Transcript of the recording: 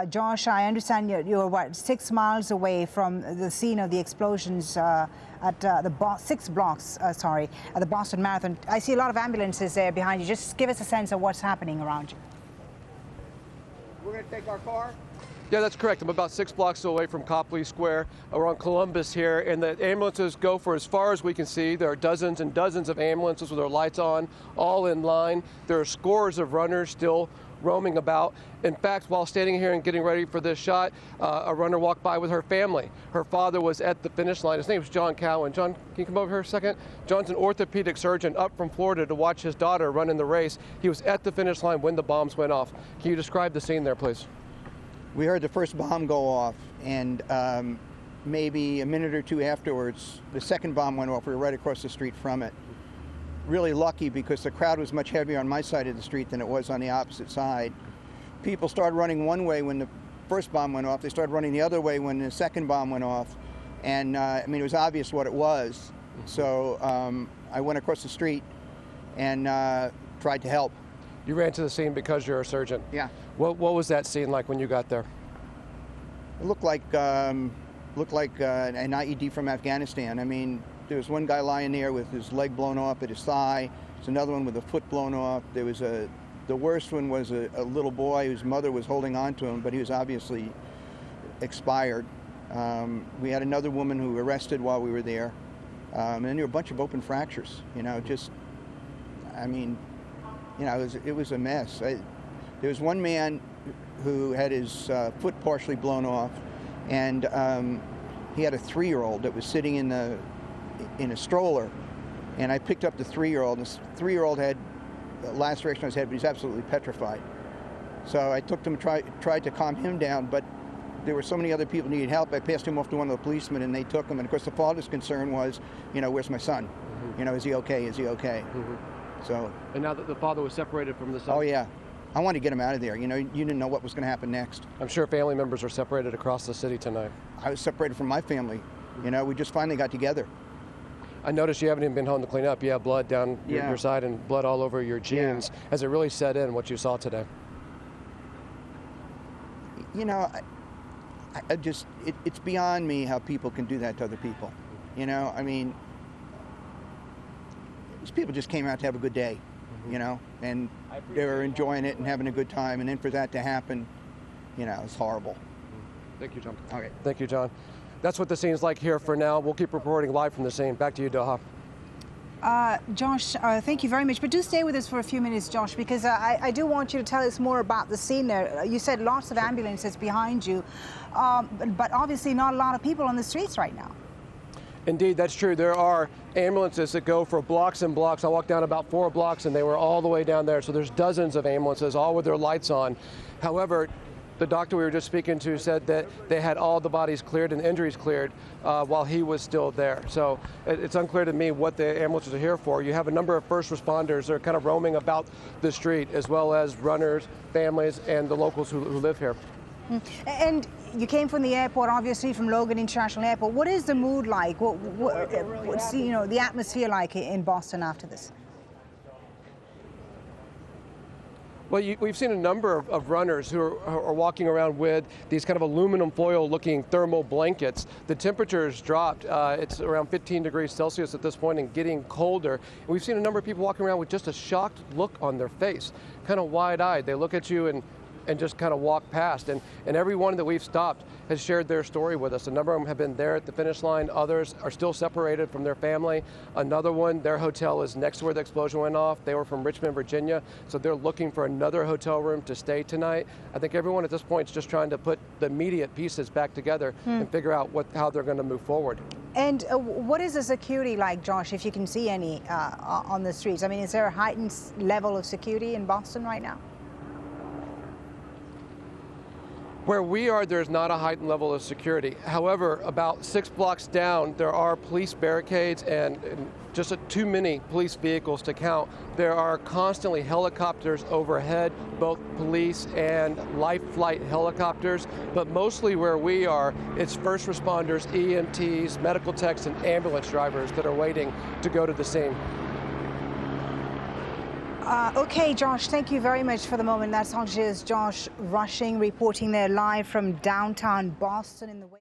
Josh, I understand you're what, 6 miles away from the scene of the explosions at the 6 blocks, at the Boston Marathon. I see a lot of ambulances there behind you. Just give us a sense of what's happening around you. We're going to take our car. Yeah, that's correct. I'm about 6 blocks away from Copley Square. We're on Columbus here, and the ambulances go for as far as we can see. There are dozens and dozens of ambulances with their lights on, all in line. There are scores of runners still roaming about. In fact, while standing here and getting ready for this shot, a runner walked by with her family. Her father was at the finish line. His name is John Cowan. John, can you come over here a second? John's an orthopedic surgeon up from Florida to watch his daughter run in the race. He was at the finish line when the bombs went off. Can you describe the scene there, please? We heard the first bomb go off, and maybe a minute or two afterwards, the second bomb went off. We were right across the street from it. Really lucky because the crowd was much heavier on my side of the street than it was on the opposite side. People started running one way when the first bomb went off. They started running the other way when the second bomb went off. And I mean, it was obvious what it was. So I went across the street and tried to help. You ran to the scene because you're a surgeon. Yeah. What was that scene like when you got there? It looked like an IED from Afghanistan. I mean, there was one guy lying there with his leg blown off at his thigh. There's another one with a foot blown off. There was the worst one was a little boy whose mother was holding on to him, but he was obviously expired. We had another woman who arrested while we were there. And then there were a bunch of open fractures, you know, just, I mean, you know, it was a mess. There was one man who had his foot partially blown off, and he had a 3-year-old that was sitting in a stroller, and I picked up the 3-year-old. This 3-year-old had a laceration on his head, but he's absolutely petrified. So I took him, tried to calm him down, but there were so many other people who needed help. I passed him off to one of the policemen, and they took him. And of course, the father's concern was, you know, where's my son? Mm-hmm. You know, is he okay? Is he okay? Mm-hmm. So. And now that the father was separated from the son. Oh yeah, I wanted to get him out of there. You know, you didn't know what was going to happen next. I'm sure family members are separated across the city tonight. I was separated from my family. You know, we just finally got together. I noticed you haven't even been home to clean up. You have blood down your side and blood all over your jeans. Yeah. Has it really set in what you saw today? You know, I just, it's beyond me how people can do that to other people. You know, I mean, these people just came out to have a good day, you know, and they were enjoying it and having a good time. And then for that to happen, you know, it's horrible. Thank you, John. Okay. Thank you, John. That's what the scene's like here for now. We'll keep reporting live from the scene. Back to you, Doha. Josh, thank you very much. But do stay with us for a few minutes, Josh, because I do want you to tell us more about the scene there. You said lots of ambulances behind you, but obviously not a lot of people on the streets right now. Indeed, that's true. There are ambulances that go for blocks and blocks. I walked down about 4 blocks and they were all the way down there. So there's dozens of ambulances, all with their lights on. However, the doctor we were just speaking to said that they had all the bodies cleared and injuries cleared while he was still there. So it's unclear to me what the ambulances are here for. You have a number of first responders that are kind of roaming about the street, as well as runners, families, and the locals who live here. And you came from the airport, obviously, from Logan International Airport. What is the mood like? What's the atmosphere like in Boston after this? Well, we've seen a number of runners who are walking around with these kind of aluminum foil looking thermal blankets. The temperature's dropped. It's around 15 degrees Celsius at this point and getting colder. And we've seen a number of people walking around with just a shocked look on their face, kind of wide-eyed. They look at you and just kind of walk past. And everyone that we've stopped has shared their story with us. A number of them have been there at the finish line. Others are still separated from their family. Another one, their hotel is next to where the explosion went off. They were from Richmond, Virginia, so they're looking for another hotel room to stay tonight. I think everyone at this point is just trying to put the immediate pieces back together and figure out how they're going to move forward. And what is the security like, Josh, if you can see any on the streets? I mean, is there a heightened level of security in Boston right now? Where we are, there's not a heightened level of security. However, about 6 blocks down, there are police barricades and just too many police vehicles to count. There are constantly helicopters overhead, both police and life flight helicopters, but mostly where we are, it's first responders, EMTs, medical techs, and ambulance drivers that are waiting to go to the scene. Okay, Josh, thank you very much for the moment. That's Al Jazeera's Josh Rushing reporting there live from downtown Boston in the